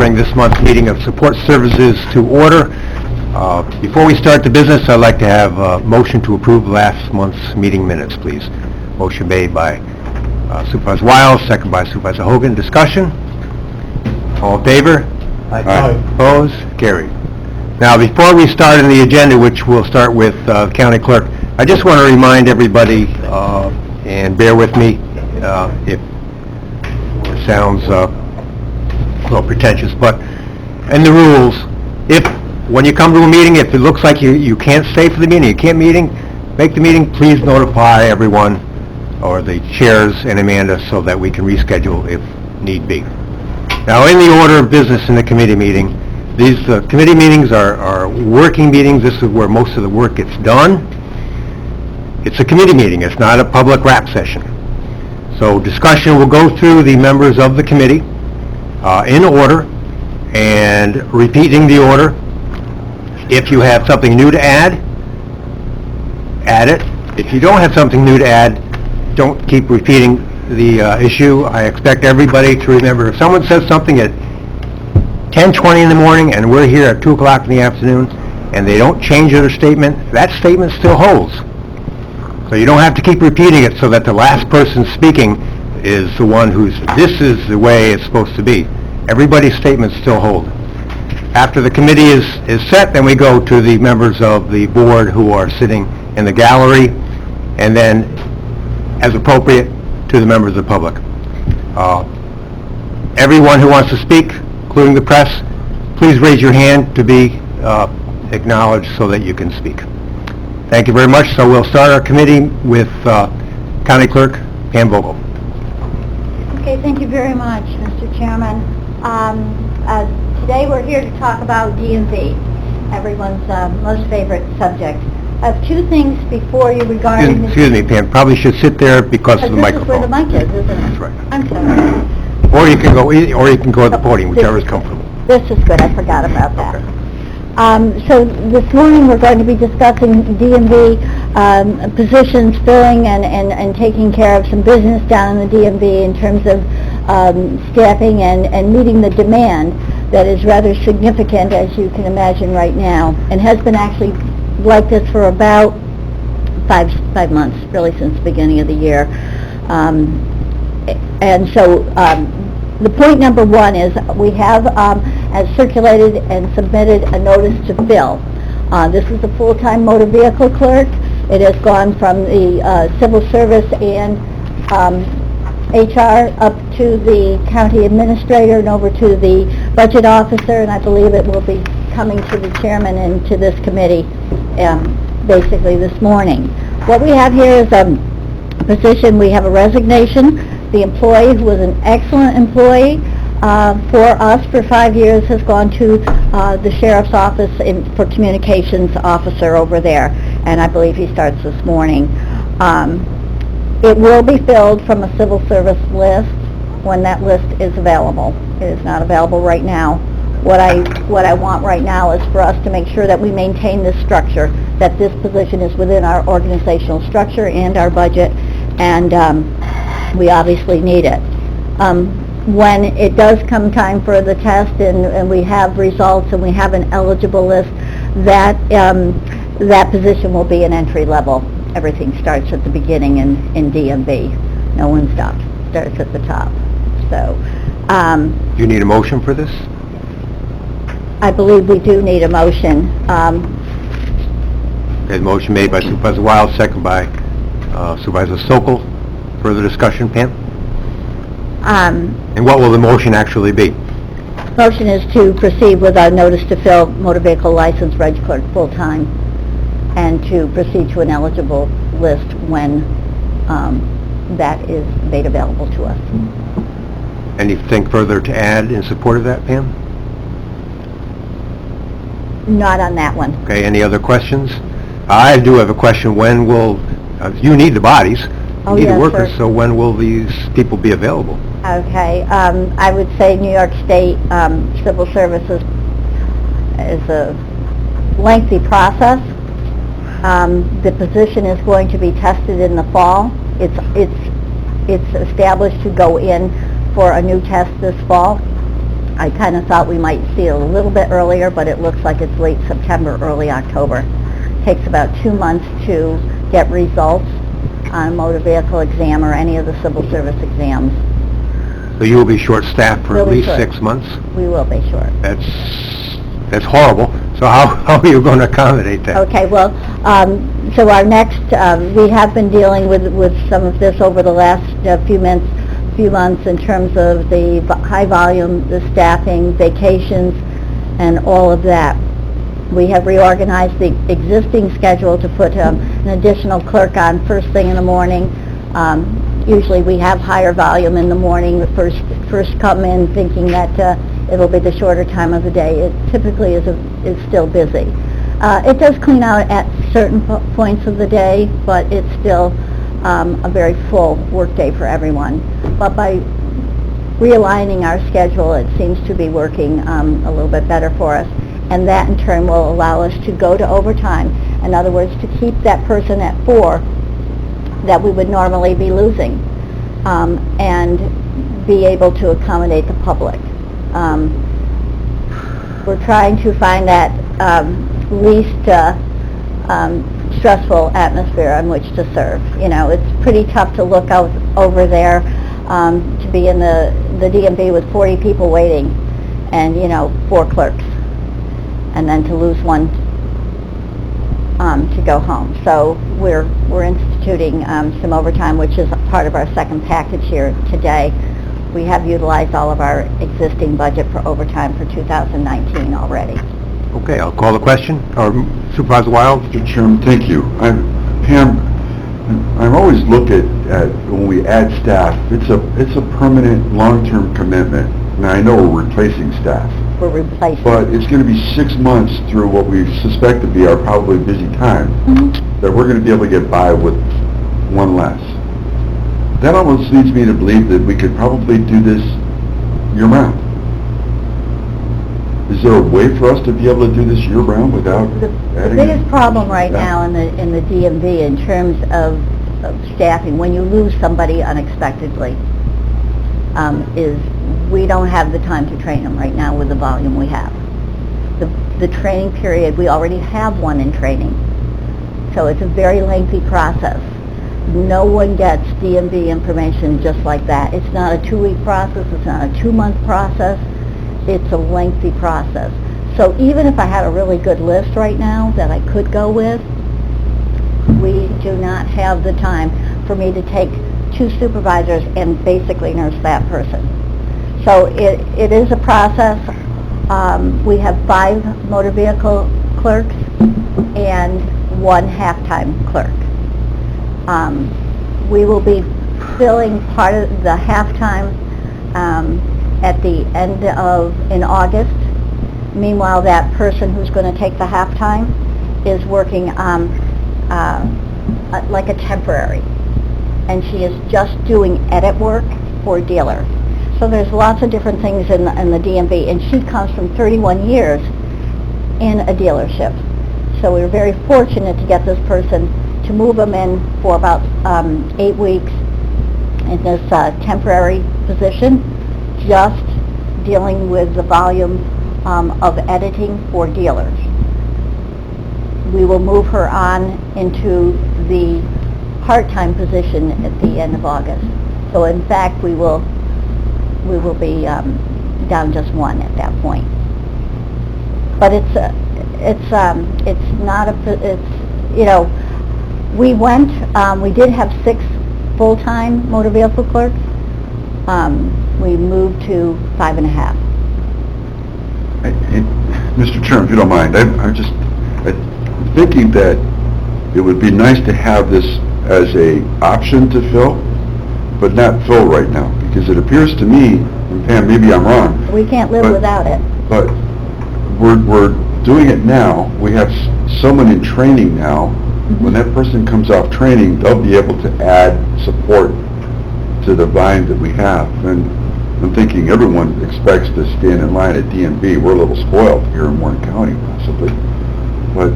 bring this month's meeting of Support Services to order. Before we start the business, I'd like to have a motion to approve last month's meeting minutes, please. Motion made by Supervisor Wiles, second by Supervisor Hogan. Discussion? All in favor? Aye. Opposed? Carried. Now, before we start on the agenda, which we'll start with County Clerk, I just want to remind everybody, and bear with me if it sounds a little pretentious, but in the rules, if when you come to a meeting, if it looks like you can't stay for the meeting, you can't make the meeting, please notify everyone or the chairs and Amanda so that we can reschedule if need be. Now, in the order of business in the committee meeting, these committee meetings are working meetings. This is where most of the work gets done. It's a committee meeting. It's not a public rap session. So discussion will go through the members of the committee in order and repeating the order. If you have something new to add it. If you don't have something new to add, don't keep repeating the issue. I expect everybody to remember if someone says something at 10:20 in the morning and we're here at 2 o'clock in the afternoon and they don't change their statement, that statement still holds. So you don't have to keep repeating it so that the last person speaking is the one who's, this is the way it's supposed to be. Everybody's statements still hold. After the committee is set, then we go to the members of the board who are sitting in the gallery, and then, as appropriate, to the members of the public. Everyone who wants to speak, including the press, please raise your hand to be acknowledged so that you can speak. Thank you very much. So we'll start our committee with County Clerk Pam Vogel. Okay, thank you very much, Mr. Chairman. Today we're here to talk about DMV, everyone's most favorite subject. I have two things before you regarding... Excuse me, Pam, probably should sit there because of the This is where the microphone. mic is, isn't it? That's right. I'm sorry. Or you can go to the podium, whichever is comfortable. This is good, I forgot about that. Okay. So this morning we're going to be discussing DMV positions, filling and taking care of some business down in the DMV in terms of staffing and meeting the demand that is rather significant, as you can imagine right now, and has been actually like this for about five months, really since the beginning of the year. And so the point number one is we have as circulated and submitted a notice to fill. This is a full-time motor vehicle clerk. It has gone from the civil service and HR up to the county administrator and over to the budget officer, and I believe it will be coming to the chairman and to this committee basically this morning. What we have here is a position. We have a resignation. The employee, who was an excellent employee for us for 5 years, has gone to the sheriff's office for communications officer over there, and I believe he starts this morning. It will be filled from a civil service list when that list is available. It is not available right now. What I want right now is for us to make sure that we maintain this structure, that this position is within our organizational structure and our budget, and we obviously need it. When it does come time for the test and we have results and we have an eligible list, that position will be an entry level. Everything starts at the beginning in DMV. No one stops. Starts at the top. So, Do you need a motion for this? I believe we do need a motion. Okay, motion made by Supervisor Wiles, second by Supervisor Sokol. Further discussion, Pam? And what will the motion actually be? Motion is to proceed with our notice to fill motor vehicle license reg clerk full-time and to proceed to an eligible list when that is made available to us. Anything further to add in support of that, Pam? Not on that one. Okay, any other questions? I do have a question. When will, you need the bodies, you need the yes, workers, sir. so when will these people be available? Okay, I would say New York State Civil Services is a lengthy process. The position is going to be tested in the fall. It's established to go in for a new test this fall. I kind of thought we might see it a little bit earlier, but it looks like it's late September, early October. Takes about 2 months to get results on a motor vehicle exam or any of the civil service exams. So you will be short-staffed for at Really least short. 6 months? We will be short. That's horrible. So how are you going to accommodate that? Okay, well, so our next, we have been dealing with some of this over the last few months in terms of the high volume, the staffing, vacations, and all of that. We have reorganized the existing schedule to put an additional clerk on first thing in the morning. Usually we have higher volume in the morning, the first come in thinking that it'll be the shorter time of the day. It typically is still busy. It does clean out at certain points of the day, but it's still a very full work day for everyone. But by realigning our schedule, it seems to be working a little bit better for us. And that in turn will allow us to go to overtime. In other words, to keep that person at 4 that we would normally be losing, and be able to accommodate the public. We're trying to find that least stressful atmosphere on which to serve. You know, it's pretty tough to look out over there, to be in the DMV with 40 people waiting and, 4 clerks, and then to lose one to go home. So we're instituting some overtime, which is part of our second package here today. We have utilized all of our existing budget for overtime for 2019 already. Okay, I'll call the question. Or Supervisor Wild? Mr. Chairman, thank you. Pam, I always look at when we add staff, it's a permanent, long-term commitment. Now, I know we're replacing staff, We're replacing. but it's going to be 6 months through what we suspect to be our probably busy time that we're going to be able to get by with one less. That almost leads me to believe that we could probably do this year-round. Is there a way for us to be able to do this year-round without The adding? biggest problem right Yeah. now in the DMV in terms of staffing, when you lose somebody unexpectedly, is we don't have the time to train them right now with the volume we have. The training period, we already have one in training, so it's a very lengthy process. No one gets DMV information just like that. It's not a 2-week process, it's not a 2-month process, it's a lengthy process. So even if I had a really good list right now that I could go with, we do not have the time for me to take 2 supervisors and basically nurse that person. So it is a process. We have 5 motor vehicle clerks and 1 half-time clerk. We will be filling part of the half-time at the end in August. Meanwhile, that person who's going to take the half-time is working like a temporary, and she is just doing edit work for dealers. So there's lots of different things in the DMV, and she comes from 31 years in a dealership. So we're very fortunate to get this person to move them in for about 8 weeks in this temporary position, just dealing with the volume of editing for dealers. We will move her on into the part-time position at the end of August. So in fact, we will be down just 1 at that point. But it's not we did have 6 full-time motor vehicle clerks. We moved to 5.5. Mr. Chairman, if you don't mind, I'm thinking that it would be nice to have this as a option to fill, but not fill right now, because it appears to me, and Pam, maybe I'm wrong. We can't live without it. But we're doing it now. We have someone in training now. When that person comes off training, they'll be able to add support to the volume that we have. And I'm thinking everyone expects to stand in line at DMV. We're a little spoiled here in Warren County, possibly. But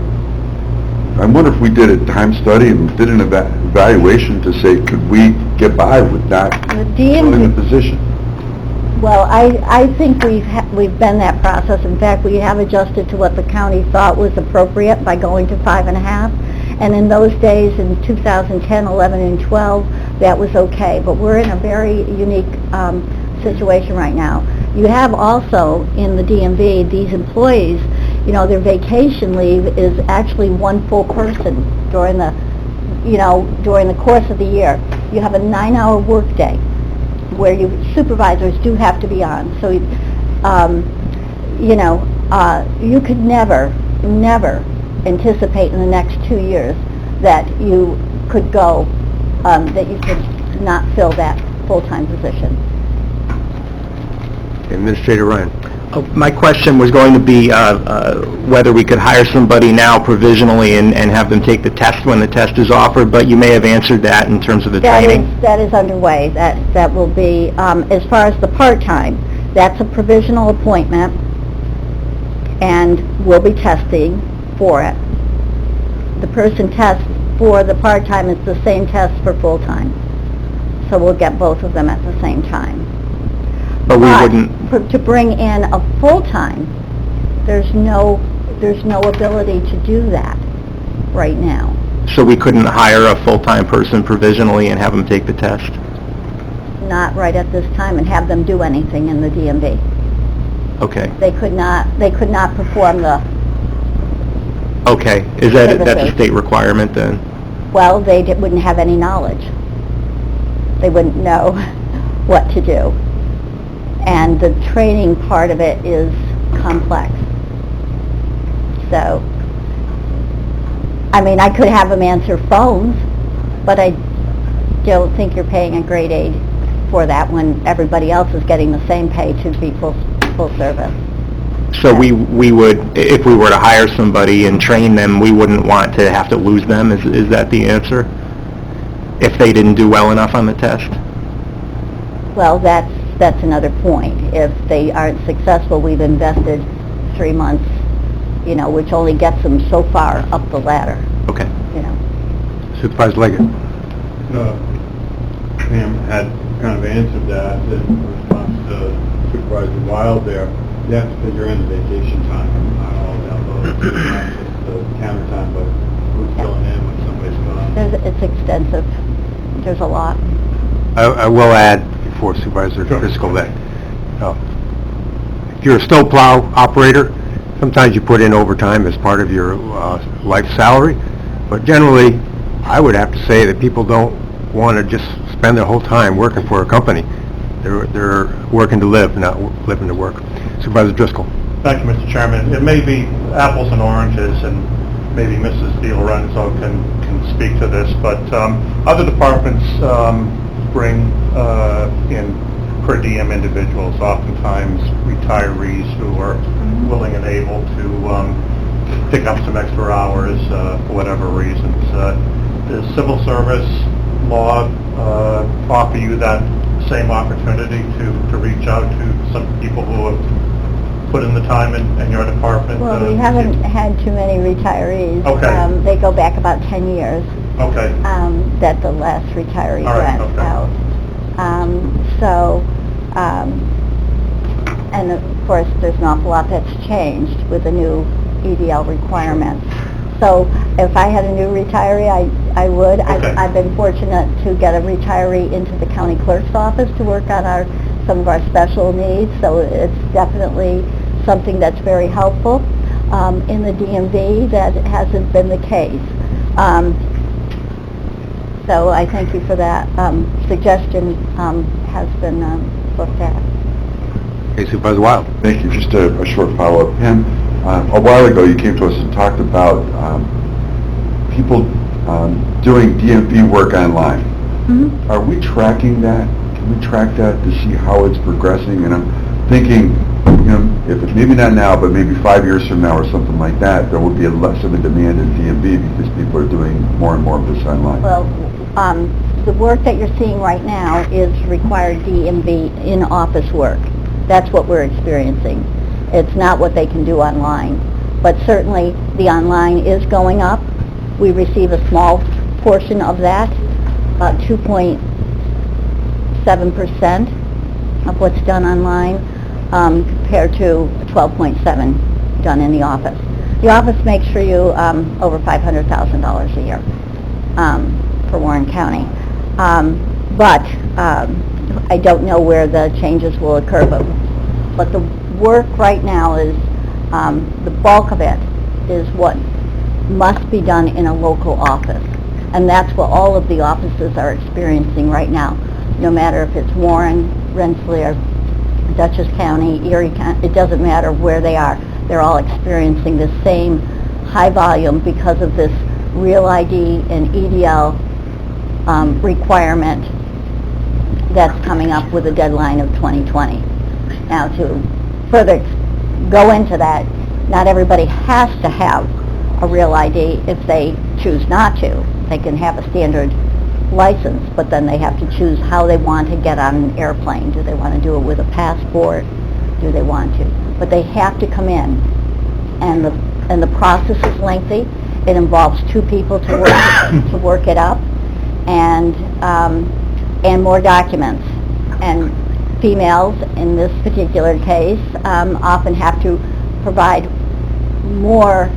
I wonder if we did a time study and did an evaluation to say, could we get by with not filling the position? Well, I think we've been that process. In fact, we have adjusted to what the county thought was appropriate by going to 5.5. And in those days, in 2010, 11, and 12, that was okay. But we're in a very unique situation right now. You have also, in the DMV, these employees, you know, their vacation leave is actually one full person during the course of the year. You have a 9-hour workday where your supervisors do have to be on. So, you could never anticipate in the next 2 years that you could that you could not fill that full-time position. Administrator Ryan. My question was going to be whether we could hire somebody now provisionally and have them take the test when the test is offered, but you may have answered that in terms of the training. That is underway. That will be, as far as the part-time, that's a provisional appointment, and we'll be testing for it. The person tests for the part-time, it's the same test for full-time. So we'll get both of them at the same time. But we wouldn't... To bring in a full-time, there's no ability to do that right now. So we couldn't hire a full-time person provisionally and have them take the test? Not right at this time and have them do anything in the DMV. Okay. They could not perform the... Okay. That's a state requirement then? Well, they wouldn't have any knowledge. They wouldn't know what to do. And the training part of it is complex. So, I mean, I could have them answer phones, but I don't think you're paying a grade aid for that when everybody else is getting the same pay to be full service. So we would, if we were to hire somebody and train them, we wouldn't want to have to lose them? Is that the answer? If they didn't do well enough on the test? Well, that's another point. If they aren't successful, we've invested 3 months, which only gets them so far up the ladder, Okay. Supervisor Leggett. Pam had kind of answered that in response to Supervisor Wild there. You have to figure in the vacation time, all that, not just the counter time, but who's filling in when somebody's gone. It's extensive. There's a lot. I will add, before Supervisor Sure. Driscoll, that if you're a snowplow operator, sometimes you put in overtime as part of your life salary, but generally, I would have to say that people don't want to just spend their whole time working for a company. They're working to live, not living to work. Supervisor Driscoll. Thank you, Mr. Chairman. It may be apples and oranges, and maybe Mrs. Di Lorenzo can speak to this, but other departments bring in per diem individuals, oftentimes retirees who are willing and able to pick up some extra hours for whatever reasons. Does civil service law offer you that same opportunity to reach out to some people who have put in the time in your department? Well, we haven't had too many retirees. Okay. They go back about 10 years. Okay. That the last retiree All right, went okay. out. And of course, there's an awful lot that's changed with the new EDL requirements. So if I had a new retiree, I would. Okay. I've been fortunate to get a retiree into the county clerk's office to work on some of our special needs, so it's definitely something that's very helpful. In the DMV, that hasn't been the case. So I thank you for that. Suggestion has been looked at. Okay, Supervisor Wild. Thank you. Just a short follow-up. Pam, a while ago you came to us and talked about people doing DMV work online. Mm-hmm. Are we tracking that? Can we track that to see how it's progressing? And I'm thinking, if it's maybe not now, but maybe 5 years from now or something like that, there will be less of a demand in DMV because people are doing more and more of this online. Well, the work that you're seeing right now is required DMV in-office work. That's what we're experiencing. It's not what they can do online. But certainly, the online is going up. We receive a small portion of that, about 2.7% of what's done online compared to 12.7 done in the office. The office makes for you over $500,000 a year for Warren County. But I don't know where the changes will occur, but the work right now is, the bulk of it is what must be done in a local office. And that's what all of the offices are experiencing right now. No matter if it's Warren, Rensselaer, Dutchess County, Erie County, it doesn't matter where they are. They're all experiencing the same high volume because of this Real ID and EDL requirement that's coming up with a deadline of 2020. Now, to further go into that, not everybody has to have a Real ID if they choose not to. They can have a standard license, but then they have to choose how they want to get on an airplane. Do they want to do it with a passport? Do they want to? But they have to come in, and the process is lengthy. It involves two people to work it up, and more documents. And females, in this particular case, often have to provide more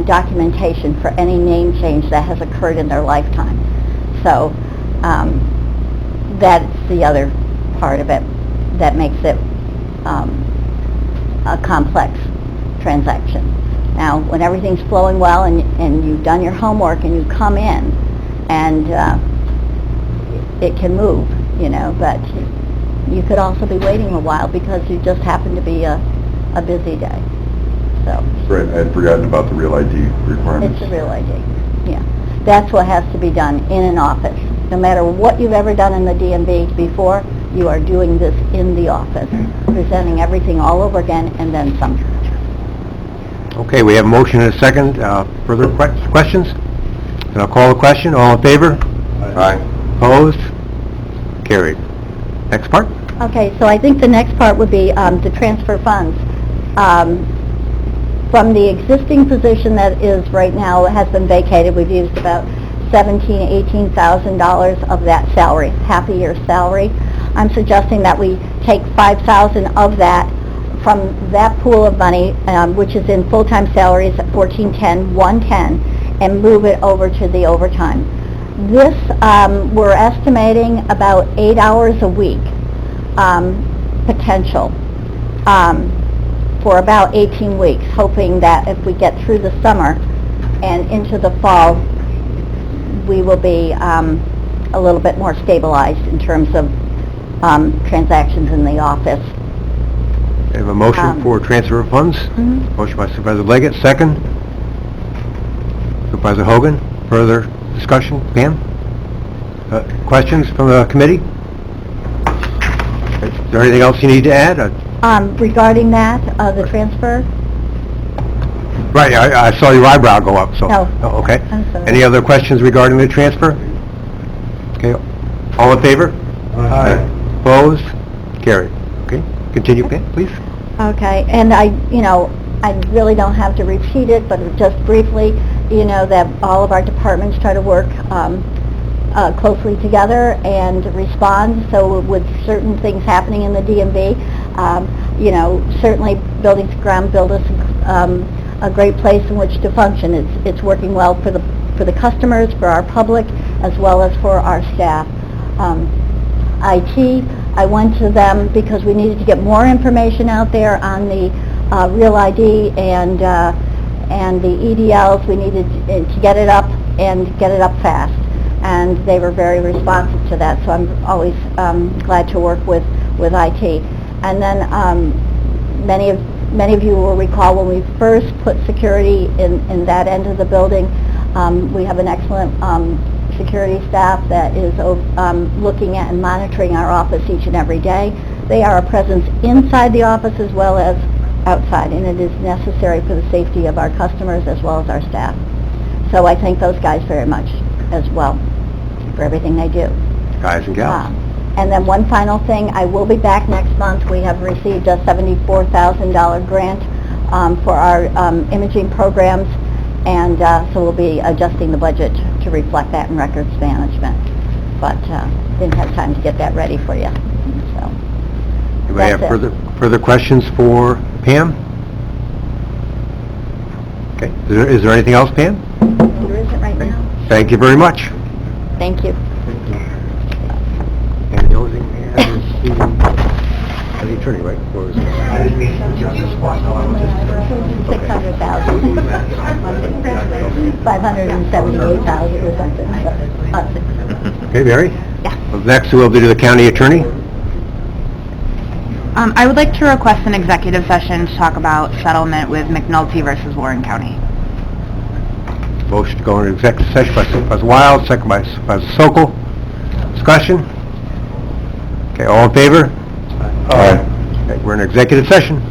documentation for any name change that has occurred in their lifetime. So that's the other part of it that makes it a complex transaction. Now, when everything's flowing well and you've done your homework and you come in, and it can move, but you could also be waiting a while because you just happen to be a busy day. So Right, I had forgotten about the Real ID requirements. it's a Real ID, yeah. That's what has to be done in an office. No matter what you've ever done in the DMV before, you are doing this in the office, presenting everything all over again and then some. Okay, we have a motion and a second. Further questions? And I'll call the question. All in favor? Aye. Opposed? Carried. Next part? Okay, so I think the next part would be to transfer funds. From the existing position that is right now, has been vacated, we've used about $17,000, $18,000 of that salary, half a year's salary. I'm suggesting that we take $5,000 of that from that pool of money, which is in full-time salaries at $14,10,110, and move it over to the overtime. This, we're estimating about 8 hours a week potential for about 18 weeks, hoping that if we get through the summer and into the fall, we will be a little bit more stabilized in terms of transactions in the office. We have a motion for transfer of funds. Motion by Supervisor Leggett, second. Supervisor Hogan, further discussion? Pam? Questions from the committee? Is there anything else you need to add? Regarding that, the transfer, Right, I saw your eyebrow go up, so... Oh. Oh, okay. I'm sorry. Any other questions regarding the transfer? Okay, all in favor? Aye. Opposed? Carried. Okay, continue, Pam, please. okay, and I really don't have to repeat it, but just briefly, that all of our departments try to work closely together and respond. So with certain things happening in the DMV, certainly Buildings and Ground build us a great place in which to function. It's working well for the customers, for our public, as well as for our staff. IT, I went to them because we needed to get more information out there on the Real ID and the EDLs. We needed to get it up and get it up fast, and they were very responsive to that. So I'm always glad to work with IT. And then many of you will recall when we first put security in that end of the building, we have an excellent security staff that is looking at and monitoring our office each and every day. They are a presence inside the office as well as outside, and it is necessary for the safety of our customers as well as our staff. So I thank those guys very much as well for everything they do. Guys and gals. And then one final thing, I will be back next month. We have received a $74,000 grant for our imaging programs, and so we'll be adjusting the budget to reflect that in records management. But didn't have time to get that ready for you. So Anybody have That's it. further questions for Pam? Okay, is there anything else, Pam? There isn't right now. Thank you very much. Thank you. And the only thing we have is the attorney, right? Or is it? 600,000. 578,000 or something. Okay, Mary? Yeah. Next, we'll do the county attorney. I would like to request an executive session to talk about settlement with McNulty versus Warren County. Motion to go into executive session by Supervisor Wild, second by Supervisor Sokol. Discussion? Okay, all in favor? Aye. Okay, we're in executive session.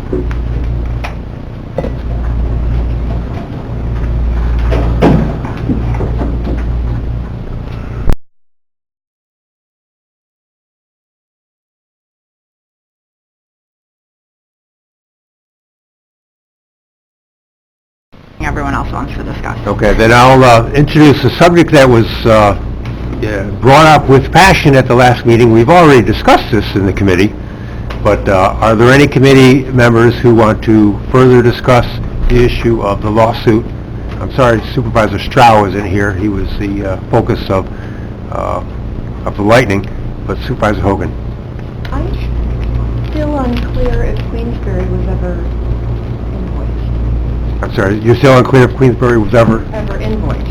Everyone else wants to discuss. Okay, then I'll introduce a subject that was brought up with passion at the last meeting. We've already discussed this in the committee, but are there any committee members who want to further discuss the issue of the lawsuit? I'm sorry, Supervisor Stroh is in here. He was the focus of the lightning, but Supervisor Hogan. I'm still unclear if Queensbury was ever invoiced. I'm sorry, you're still unclear if Queensbury was ever, Ever invoiced.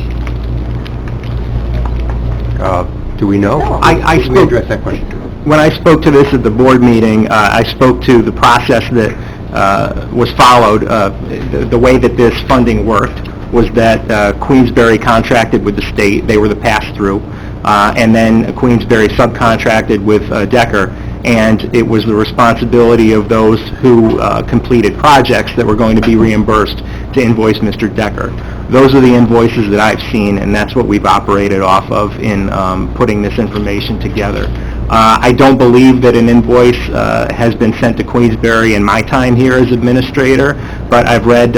do we know? No. I Did we spoke, address that question? when I spoke to this at the board meeting, I spoke to the process that was followed. The way that this funding worked was that Queensbury contracted with the state, they were the pass-through, and then Queensbury subcontracted with Decker, and it was the responsibility of those who completed projects that were going to be reimbursed to invoice Mr. Decker. Those are the invoices that I've seen, and that's what we've operated off of in putting this information together. I don't believe that an invoice has been sent to Queensbury in my time here as administrator, but I've read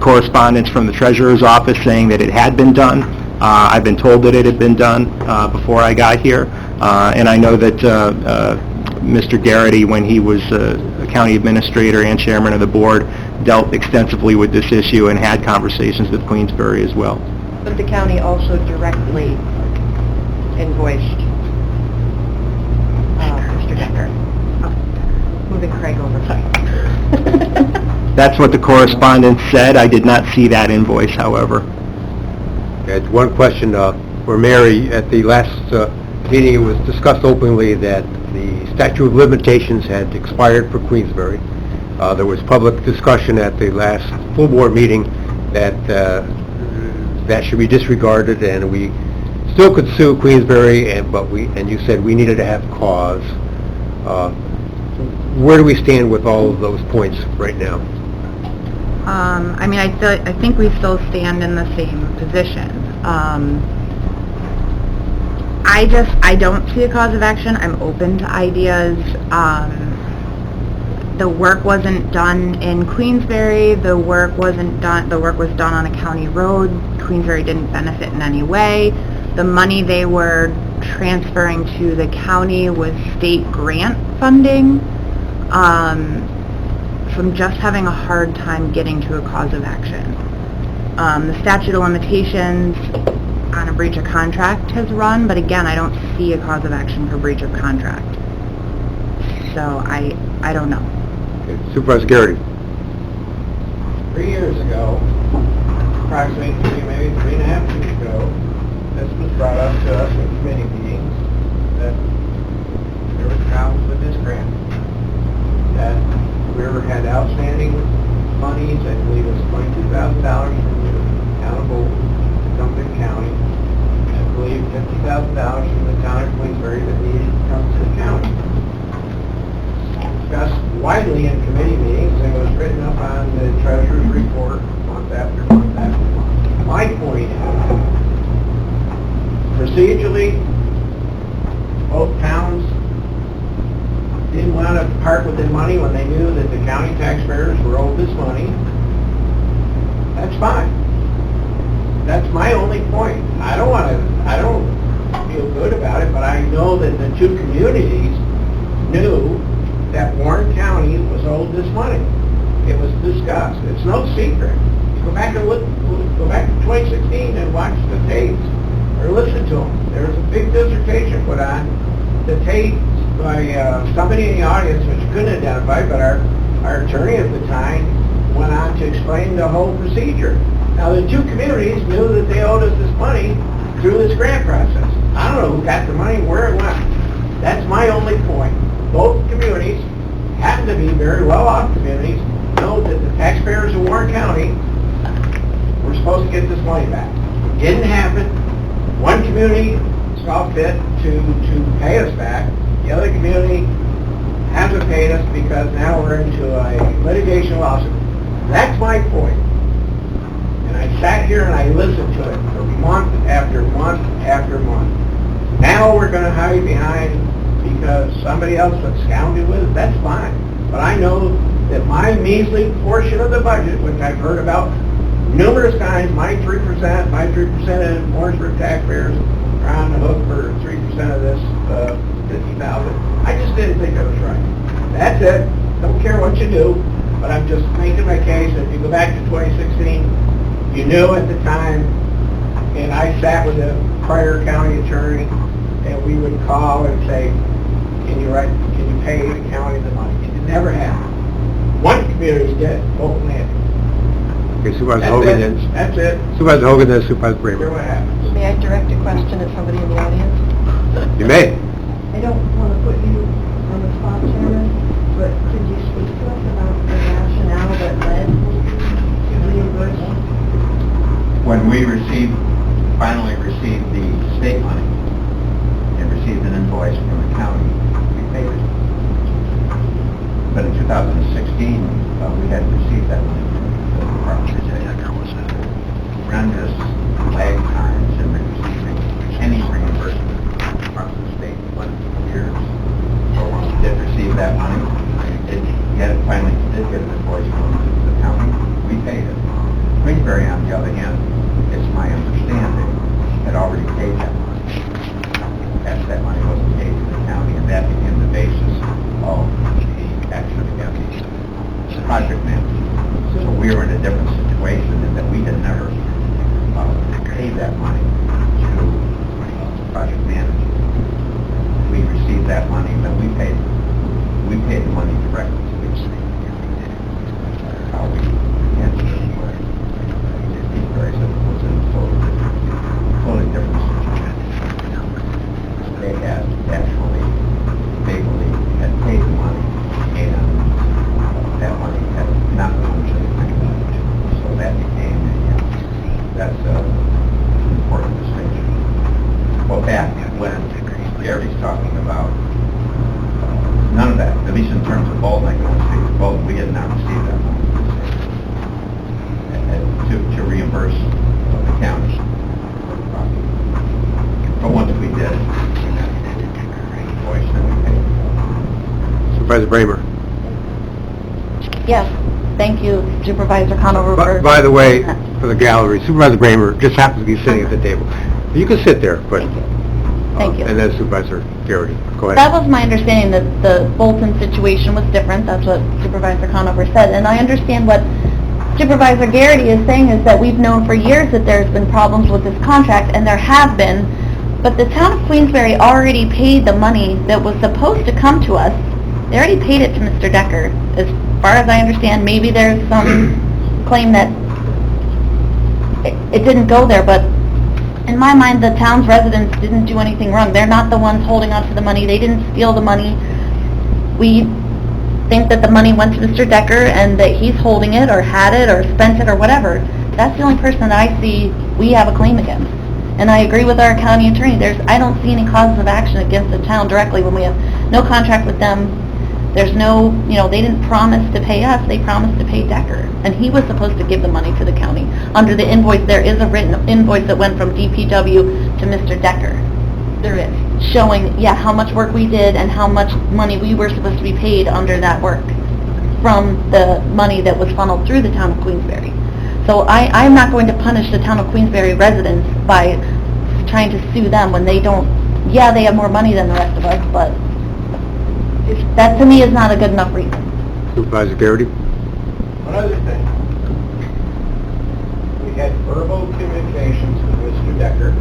correspondence from the treasurer's office saying that it had been done. I've been told that it had been done before I got here, and I know that Mr. Garrity, when he was a county administrator and chairman of the board, dealt extensively with this issue and had conversations with Queensbury as well. But the county also directly invoiced Mr. Decker. Oh, moving Craig over. That's what the correspondence said. I did not see that invoice, however. Okay, one question for Mary. At the last meeting, it was discussed openly that the statute of limitations had expired for Queensbury. There was public discussion at the last full board meeting that that should be disregarded, and we still could sue Queensbury, and you said we needed to have cause. Where do we stand with all of those points right now? I mean, I think we still stand in the same position. I don't see a cause of action. I'm open to ideas. The work wasn't done in Queensbury. The work was done on a county road. Queensbury didn't benefit in any way. The money they were transferring to the county was state grant funding. So I'm just having a hard time getting to a cause of action. The statute of limitations on a breach of contract has run, but again, I don't see a cause of action for breach of contract. So I don't know. Okay, Supervisor Garrity. 3 years ago, approximately maybe 3.5 years ago, this was brought up to us in committee meetings that there was problems with this grant. That we had outstanding monies, I believe it was $22,000 from the town of Bolton to come to the county. I believe $50,000 from the town of Queensbury that needed to come to the county. Discussed widely in committee meetings, and it was written up on the treasurer's report month after month after month. My point is, procedurally, both towns didn't want to part with their money when they knew that the county taxpayers were owed this money. That's fine. That's my only point. I don't feel good about it, but I know that the two communities knew that Warren County was owed this money. It was discussed. It's no secret. You go back and look, go back to 2016 and watch the tapes, or listen to them. There was a big dissertation put on the tape by somebody in the audience, which you couldn't identify, but our attorney at the time went on to explain the whole procedure. Now, the two communities knew that they owed us this money through this grant process. I don't know who got the money, where it went. That's my only point. Both communities happen to be very well-off communities, know that the taxpayers of Warren County were supposed to get this money back. It didn't happen. One community saw fit to pay us back. The other community hasn't paid us because now we're into a litigation lawsuit. That's my point. And I sat here and I listened to it for month after month after month. Now we're going to hide behind because somebody else was scounded with it. That's fine. But I know that my measly portion of the budget, which I've heard about numerous times, my 3% of Warrensburg taxpayers are on the hook for 3% of this $50,000. I just didn't think it was right. That's it. Don't care what you do, but I'm just making my case. If you go back to 2016, you knew at the time, and I sat with the prior county attorney, and we would call and say, can you pay the county the money? It never happened. One community did, both landed. Okay, Supervisor Hogan then. That's it. Supervisor Hogan then Supervisor Hear Bramer. what happens. May I direct a question at somebody in the audience? You may. I don't want to put you on the spot, Chairman, but could you speak to us about the rationale that led to reimbursement? When we finally received the state money and received an invoice from the county, we paid it. But in 2016, we hadn't received that money from the Department of State. Horrendous lag times in receiving any reimbursement from the Department of State in 1 years. So when we did receive that money, finally did get an invoice from the county, we paid it. Queensbury, on the other hand, it's my understanding, had already paid that money. That money wasn't paid to the county, and that became the basis of the action against the project manager. So we were in a different situation in that we had never paid that money to the project manager. We received that money, but we paid the money directly to the city. How we handled it. Very simple. Was in a totally different situation. They had actually, they had paid the money, and that money had not gone to the county. So that became that's an important distinction. Well, back when Gary's talking about none of that, at least in terms of Bolton, I can only speak to Bolton, we had not received that money. To reimburse the county. But once we did, invoice, then we paid. Supervisor Bramer. Yes, thank you Supervisor Conover. By the way, for the gallery, Supervisor Bramer just happens to be sitting at the table. You can sit there, but... Thank you. And then Supervisor Garrity. Go ahead. That was my understanding, that the Bolton situation was different. That's what Supervisor Conover said. And I understand what Supervisor Garrity is saying, is that we've known for years that there's been problems with this contract, and there have been, but the town of Queensbury already paid the money that was supposed to come to us. They already paid it to Mr. Decker. As far as I understand, maybe there's some claim that it didn't go there, but in my mind, the town's residents didn't do anything wrong. They're not the ones holding on to the money. They didn't steal the money. We think that the money went to Mr. Decker and that he's holding it or had it or spent it or whatever. That's the only person that I see we have a claim against. And I agree with our county attorney. I don't see any causes of action against the town directly when we have no contract with them. There's no, they didn't promise to pay us. They promised to pay Decker. And he was supposed to give the money to the county. Under the invoice, there is a written invoice that went from DPW to Mr. Decker. There is. Showing, how much work we did and how much money we were supposed to be paid under that work from the money that was funneled through the town of Queensbury. So I'm not going to punish the town of Queensbury residents by trying to sue them when they don't, they have more money than the rest of us, but... If that to me is not a good enough reason. Supervisor Garrity? One other thing. We had verbal communications with Mr. Decker,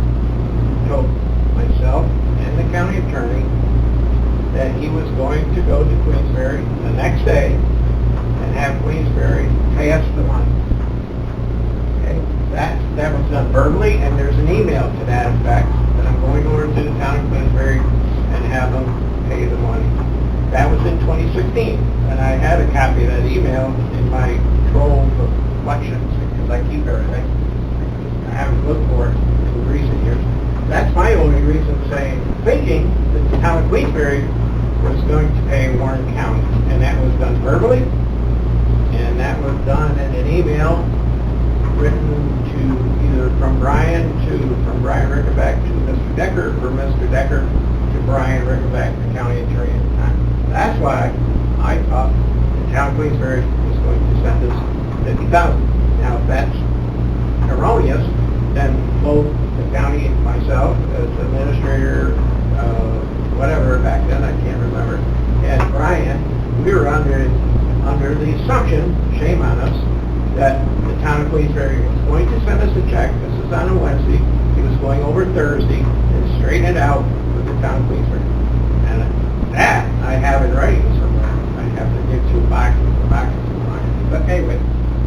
told myself and the county attorney that he was going to go to Queensberry the next day and have Queensberry pay us the money. Okay, that was done verbally, and there's an email to that effect, that I'm going over to the town of Queensberry and have them pay the money. That was in 2016, and I had a copy of that email in my trove of collections, because I keep everything. I haven't looked for it in recent years. That's my only reason thinking that the town of Queensberry was going to pay Warren County, and that was done verbally, and that was done in an email written to either from Brian Rickenback to Mr. Decker, or Mr. Decker to Brian Rickenback, the county attorney at the time. That's why I thought the town of Queensberry was going to send us $50,000. Now, if that's erroneous, then both the county and myself, as administrator, whatever back then, I can't remember, and Brian, we were under the assumption, shame on us, that the town of Queensberry was going to send us a check. This is on a Wednesday. He was going over Thursday and straighten it out with the town of Queensberry. And that I have in writing somewhere. I have to dig through boxes and boxes and boxes. But anyway,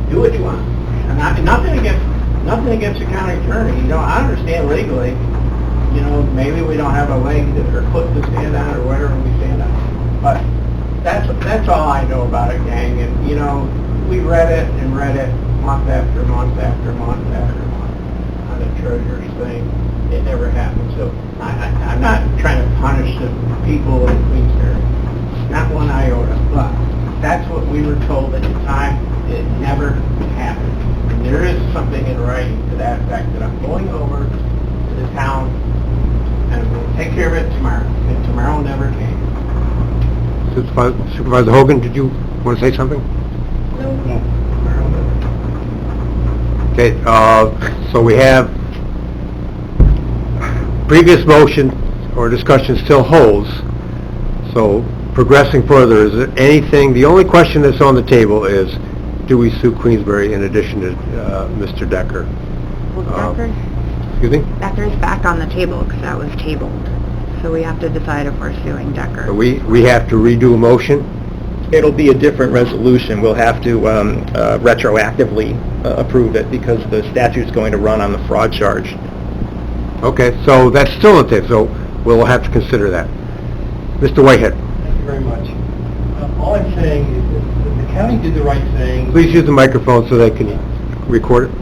do what you want. And nothing against the county attorney. You know, I understand legally, you know, maybe we don't have a leg or foot to stand on or whatever we stand on. But that's all I know about it, gang. And, you know, we read it month after month after month after month on the treasurer's thing. It never happened. So I'm not trying to punish the people in Queensberry. Not one iota. But that's what we were told at the time. It never happened. And there is something in writing to that effect that I'm going over to the town and we'll take care of it tomorrow. And tomorrow never came. Supervisor Hogan, did you want to say something? No. Tomorrow never came. Okay, so we have previous motion or discussion still holds. So progressing further, is there anything, the only question that's on the table is, do we sue Queensberry in addition to Mr. Decker? Well, Excuse me? Decker's back on the table because that was tabled. So we have to decide if we're suing Decker. We have to redo a motion? It'll be a different resolution. We'll have to retroactively approve it because the statute's going to run on the fraud charge. Okay, so that's still on the table, so we'll have to consider that. Mr. Whitehead? Thank you very much. All I'm saying is that the county did the right thing. Please use the microphone so they can record it.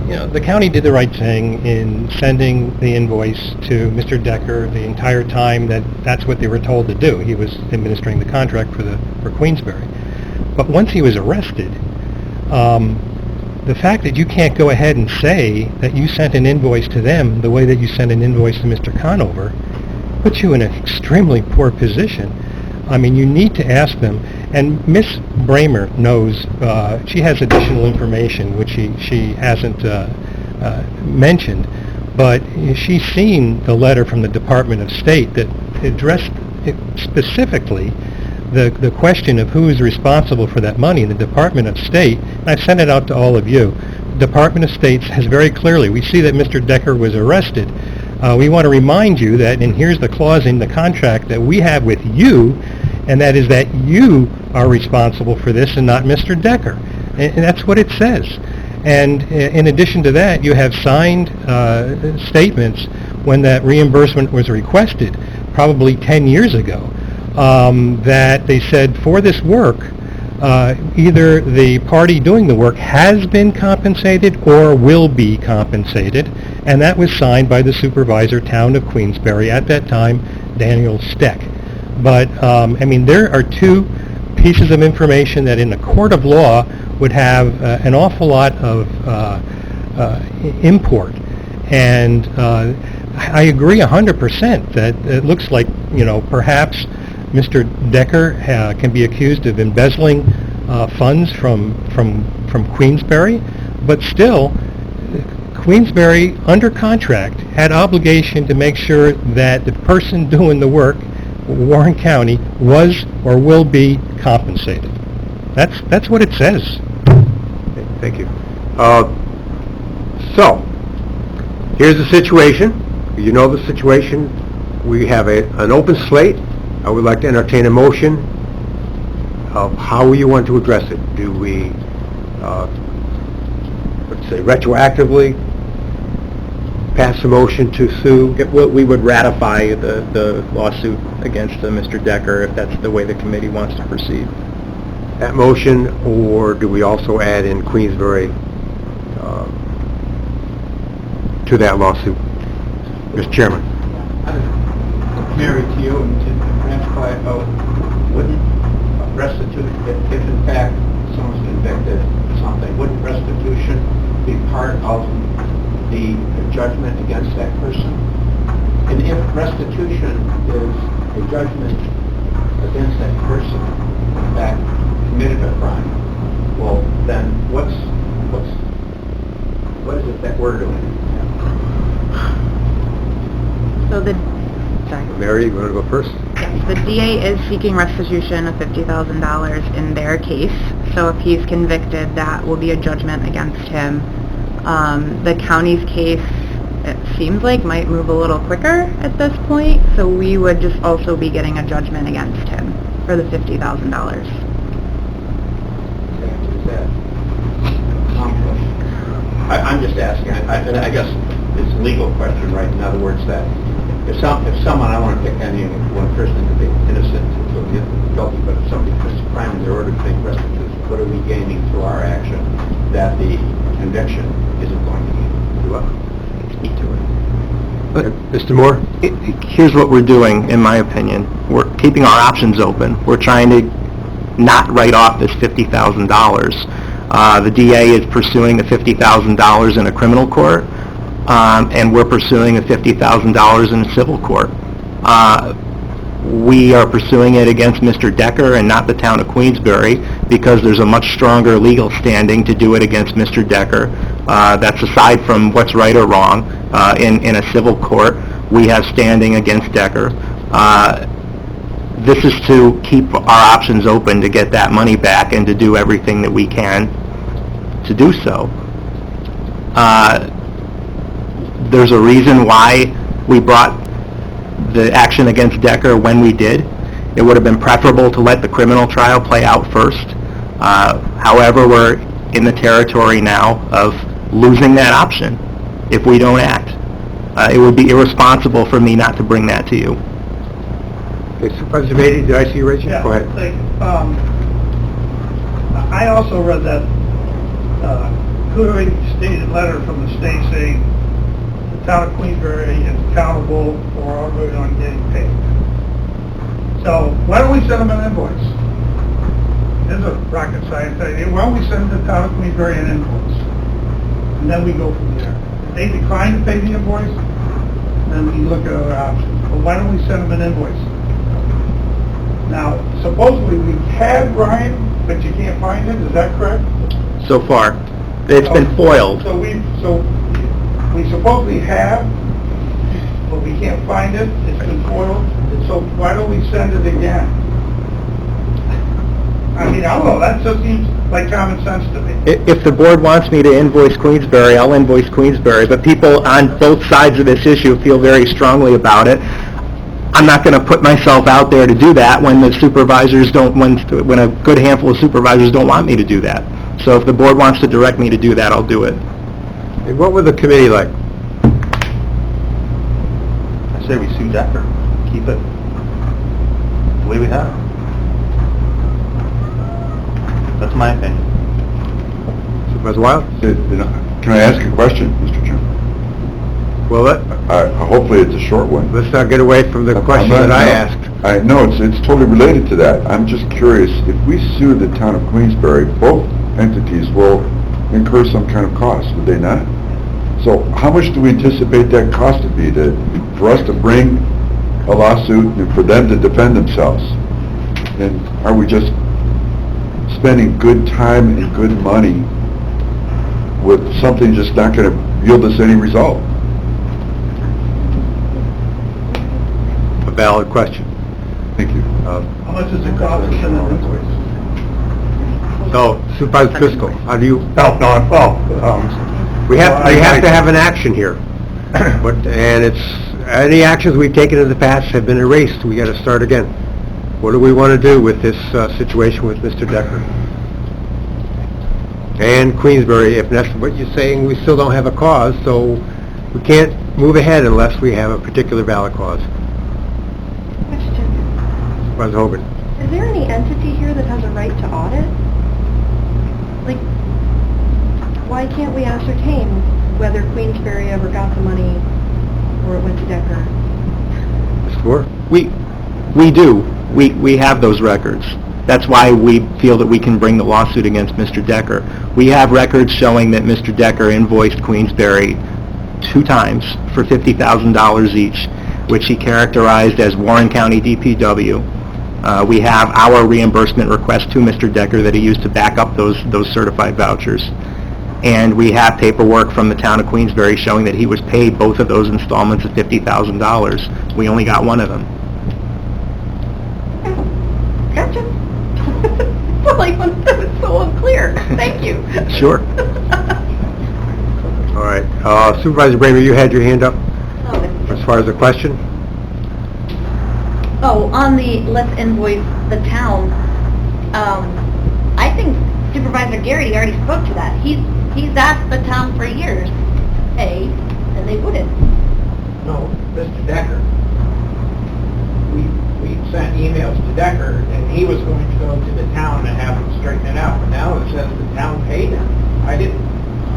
You know, the county did the right thing in sending the invoice to Mr. Decker the entire time that's what they were told to do. He was administering the contract for Queensberry. But once he was arrested, the fact that you can't go ahead and say that you sent an invoice to them the way that you sent an invoice to Mr. Conover puts you in an extremely poor position. I mean, you need to ask them. And Miss Bramer knows, she has additional information which she hasn't mentioned, but she's seen the letter from the Department of State that addressed specifically the question of who is responsible for that money. The Department of State, and I've sent it out to all of you, the Department of State has very clearly, we see that Mr. Decker was arrested. We want to remind you that, and here's the clause in the contract that we have with you, and that is that you are responsible for this and not Mr. Decker. And that's what it says. And in addition to that, you have signed statements when that reimbursement was requested, probably 10 years ago, that they said for this work, either the party doing the work has been compensated or will be compensated, and that was signed by the supervisor, Town of Queensberry, at that time, Daniel Steck. But, I mean, there are two pieces of information that in a court of law would have an awful lot of import. And I agree 100% that it looks like, you know, perhaps Mr. Decker can be accused of embezzling funds from Queensberry, but still, Queensberry, under contract, had obligation to make sure that the person doing the work Warren County was or will be compensated. That's what it says. Okay, thank you. So, here's the situation. You know the situation. We have an open slate. I would like to entertain a motion of how you want to address it. Do we, let's say, retroactively pass a motion to sue? We would ratify the lawsuit against Mr. Decker if that's the way the committee wants to proceed. That motion, or do we also add in Queensbury to that lawsuit? Mr. Chairman. Mary, to you and to perhaps quiet vote, wouldn't restitution, if in fact someone's convicted of something, wouldn't restitution be part of the judgment against that person? And if restitution is a judgment against that person, in fact, committed a crime, well, then what is it that we're doing? So sorry. Mary, you want to go first? Yes, the DA is seeking restitution of $50,000 in their case. So if he's convicted, that will be a judgment against him. The county's case, it seems like, might move a little quicker at this point. So we would just also be getting a judgment against him for the $50,000. Is that accomplished? I'm just asking, and I guess it's a legal question, right? In other words, that if someone, I want to pick any one person could be innocent until guilty, but if somebody commits a crime and they're ordered to pay restitution, what are we gaining through our action that the conviction isn't going to do us? Mr. Moore? Here's what we're doing, in my opinion. We're keeping our options open. We're trying to not write off this $50,000. The DA is pursuing the $50,000 in a criminal court, and we're pursuing the $50,000 in a civil court. We are pursuing it against Mr. Decker and not the town of Queensbury because there's a much stronger legal standing to do it against Mr. Decker. That's aside from what's right or wrong. In a civil court, we have standing against Decker. This is to keep our options open to get that money back and to do everything that we can to do so. There's a reason why we brought the action against Decker when we did. It would have been preferable to let the criminal trial play out first. However, we're in the territory now of losing that option if we don't act. It would be irresponsible for me not to bring that to you. Okay, Supervisor Beatty, did I see you raise your hand? Go ahead. I also read that clearly stated letter from the state saying the town of Queensbury is accountable for our going on getting paid. So why don't we send them an invoice? There's a rocket science idea. Why don't we send the town of Queensbury an invoice? And then we go from there. If they decline to pay the invoice, then we look at other options. But why don't we send them an invoice? Now, supposedly we had Ryan, but you can't find it, is that correct? So far, it's been foiled. So we supposedly have, but we can't find it, it's been foiled, so why don't we send it again? I mean, I don't know, that just seems like common sense to me. If the board wants me to invoice Queensbury, I'll invoice Queensbury, but people on both sides of this issue feel very strongly about it. I'm not going to put myself out there to do that when the supervisors don't, when a good handful of supervisors don't want me to do that. So if the board wants to direct me to do that, I'll do it. And what would the committee like? I say we sue Decker, keep it the way we have it. That's my opinion. Supervisor Wild? Can I ask a question, Mr. Chairman? Well, Hopefully it's a short one. let's not get away from the question that I asked. I know, it's totally related to that. I'm just curious, if we sue the town of Queensbury, both entities will incur some kind of cost, would they not? So how much do we anticipate that cost to be, for us to bring a lawsuit and for them to defend themselves? And are we just spending good time and good money with something just not going to yield us any result? A valid question. How much does it cost to send an invoice? So Supervisor Driscoll, how do you, we have to have an action here. But, and it's, any actions we've taken in the past have been erased, we gotta start again. What do we want to do with this situation with Mr. Decker? And Queensbury, if necessary, but you're saying we still don't have a cause, so we can't move ahead unless we have a particular valid cause. Question, Supervisor Hogan. is there any entity here that has a right to audit? Like, why can't we ascertain whether Queensbury ever got the money or it went to Decker? Mr. Moore? We do. We have those records. That's why we feel that we can bring the lawsuit against Mr. Decker. We have records showing that Mr. Decker invoiced Queensbury 2 times for $50,000 each, which he characterized as Warren County DPW. We have our reimbursement request to Mr. Decker that he used to back up those certified vouchers. And we have paperwork from the town of Queensbury showing that he was paid both of those installments of $50,000. We only got one of them. Gotcha. Like, that was so unclear. Thank you. Sure. All right. Supervisor Bramer, you had your hand up as far as the question? Oh, on the let's invoice the town, I think Supervisor Garrity already spoke to that. He's asked the town for years to pay, and they wouldn't. No, Mr. Decker. We sent emails to Decker, and he was going to go to the town and have them straighten it out. But now it says the town paid him. I didn't.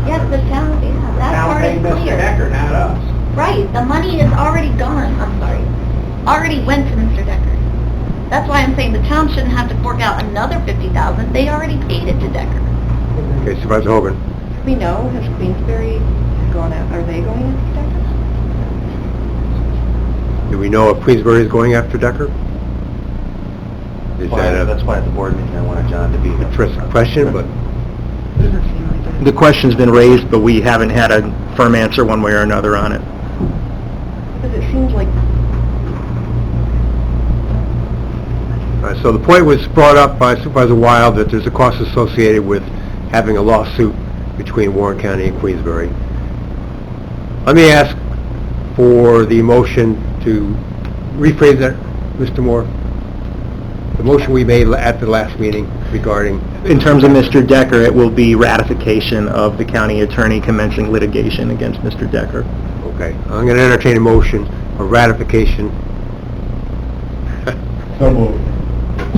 Yes, the town, yeah, The that town part paid is Mr. clear. Decker, not us. Right, the money is already gone, I'm sorry, already went to Mr. Decker. That's why I'm saying the town shouldn't have to fork out another $50,000, they already paid it to Decker. Okay, Supervisor Hogan. Do we know, has Queensbury gone out, are they going into Decker? Do we know if Queensbury is going after Decker? Is that That's why at the board meeting I wanted John to be a here. interesting question, but Doesn't seem like it. The question's been raised, but we haven't had a firm answer one way or another on it. Because it seems like, so the point was brought up by Supervisor Wild that there's a cost associated with having a lawsuit between Warren County and Queensbury. Let me ask for the motion to rephrase that, Mr. Moore. The motion we made at the last meeting regarding, In terms of Mr. Decker, it will be ratification of the county attorney commencing litigation against Mr. Decker. okay, I'm going to entertain a motion for ratification. So moved.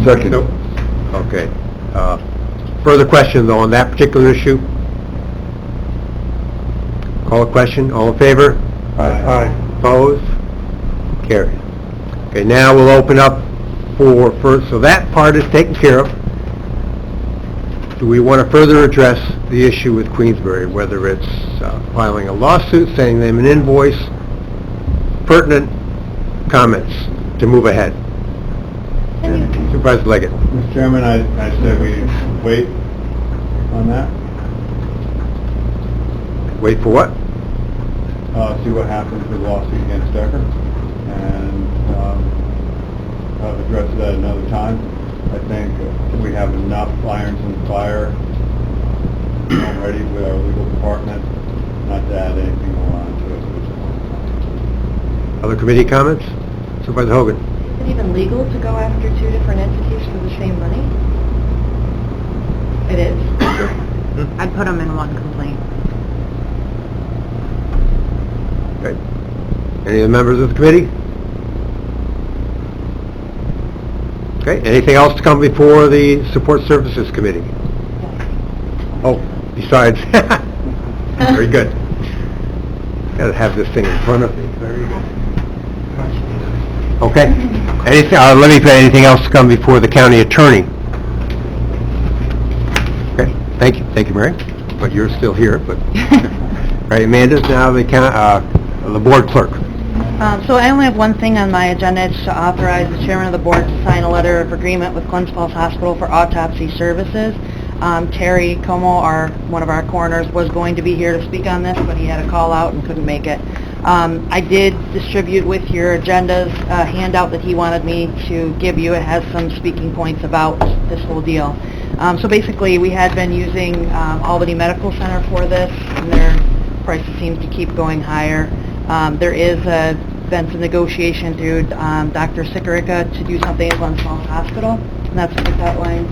Second. Okay. Further questions on that particular issue? Call a question, all in favor? Aye. Opposed? Carried. Okay, now we'll open up for first, so that part is taken care of. Do we want to further address the issue with Queensbury, whether it's filing a lawsuit, sending them an invoice, pertinent comments to move ahead? Supervisor Leggett. Mr. Chairman, I said we wait on that, Wait for what? see what happens with the lawsuit against Decker, and address that another time. I think we have enough irons in the fire already with our legal department, not to add anything more on to it. Other committee comments? Supervisor Hogan. is it even legal to go after 2 different entities for the same money? It is? I'd put them in one complaint. Okay. Any of the members of the committee? Okay, anything else to come before the Support Services Committee? Oh, besides, very good. Gotta have this thing in front of me, very good. Okay, anything, let me put anything else to come before the county attorney? Okay, thank you, Mary, but you're still here, but, all right, Amanda's now the board clerk. So I only have one thing on my agenda, it's to authorize the chairman of the board to sign a letter of agreement with Glens Falls Hospital for autopsy services. Terry Como, one of our coroners, was going to be here to speak on this, but he had a call out and couldn't make it. I did distribute with your agendas a handout that he wanted me to give you. It has some speaking points about this whole deal. So basically, we had been using Albany Medical Center for this, and their prices seem to keep going higher. There is been some negotiation through Dr. Sikorica to do something at Glens Falls Hospital, and that's what this outlines.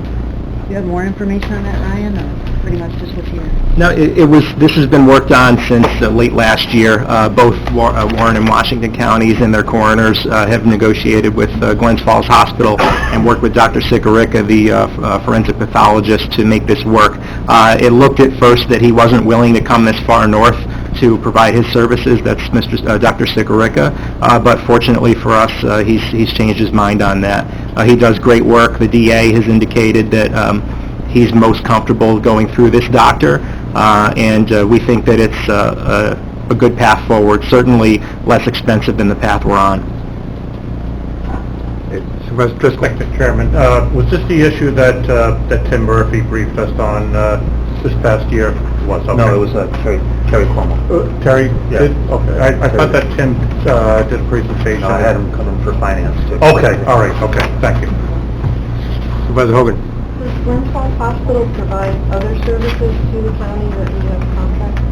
Do you have more information on that, Ryan, or pretty much just what's here? No, this has been worked on since late last year. Both Warren and Washington counties and their coroners have negotiated with Glens Falls Hospital and worked with Dr. Sikorica, the forensic pathologist, to make this work. It looked at first that he wasn't willing to come this far north to provide his services. That's Dr. Sikorica, but fortunately for us, he's changed his mind on that. He does great work. The DA has indicated that he's most comfortable going through this doctor, and we think that it's a good path forward, certainly less expensive than the path we're on. Mr. Chairman, was this the issue that Tim Murphy briefed us on this past year? No, it was Terry Cuomo. Terry? Yeah. Okay, I thought that Tim did a presentation. No, I had him come in for finance, too. Okay, all right, okay, thank you. Supervisor Hogan? Does Glens Falls Hospital provide other services to the county that we have contracts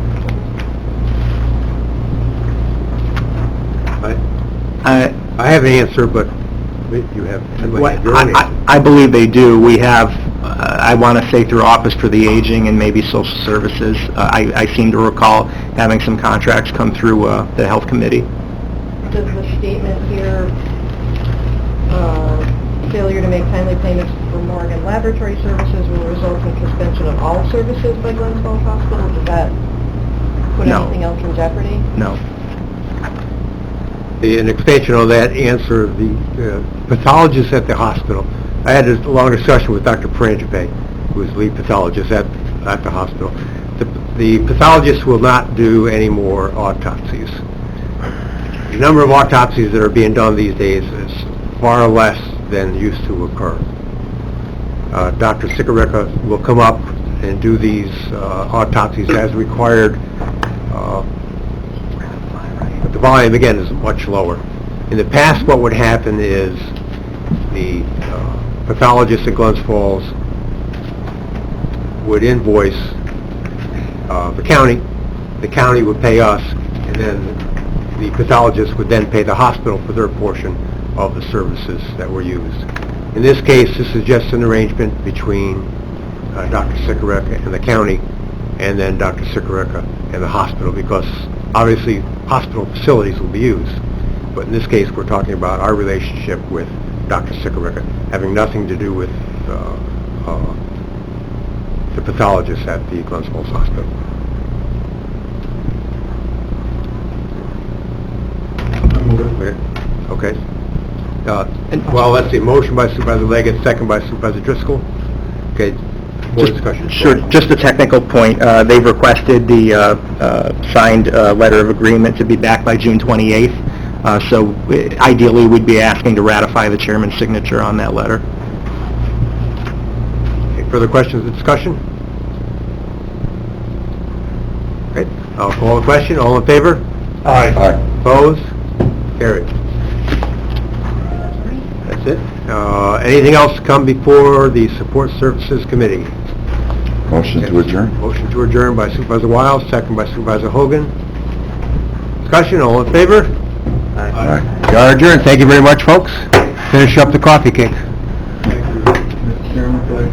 I have an answer, but you have... I believe they do. We have, I want to say through Office for the Aging and maybe Social Services. I seem to recall having some contracts come through the Health Committee. Does the statement here, failure to make timely payments for Morgan Laboratory Services will result in suspension of all services by Glens Falls Hospital? Does that put No. anything else in jeopardy? No. An extension on that answer, the pathologist at the hospital, I had a long discussion with Dr. Frangipe, who is lead pathologist at the hospital. The pathologist will not do any more autopsies. The number of autopsies that are being done these days is far less than used to occur. Dr. Sikorica will come up and do these autopsies as required. But the volume, again, is much lower. In the past, what would happen is the pathologist at Glens Falls would invoice the county would pay us, and then the pathologist would then pay the hospital for their portion of the services that were used. In this case, this is just an arrangement between Dr. Sikorica and the county, and then Dr. Sikorica and the hospital, because obviously hospital facilities will be used. But in this case, we're talking about our relationship with Dr. Sikorica, having nothing to do with the pathologist at the Glens Falls Hospital. Okay. Well, let's see, motion by Supervisor Leggett, second by Supervisor Driscoll. Okay, more discussion. Sure, just a technical point. They've requested the signed letter of agreement to be back by June 28th. So ideally, we'd be asking to ratify the chairman's signature on that letter. Okay, further questions or discussion? Okay, I'll call the question. All in favor? Aye. Opposed? Carried. That's it. Anything else come before the Support Services Committee? Motion to adjourn? Motion to adjourn by Supervisor Wiles, second by Supervisor Hogan. Discussion, all in favor? Aye. We are adjourned. Thank you very much, folks. Finish up the coffee cake. Thank you, Mr. Chairman, for that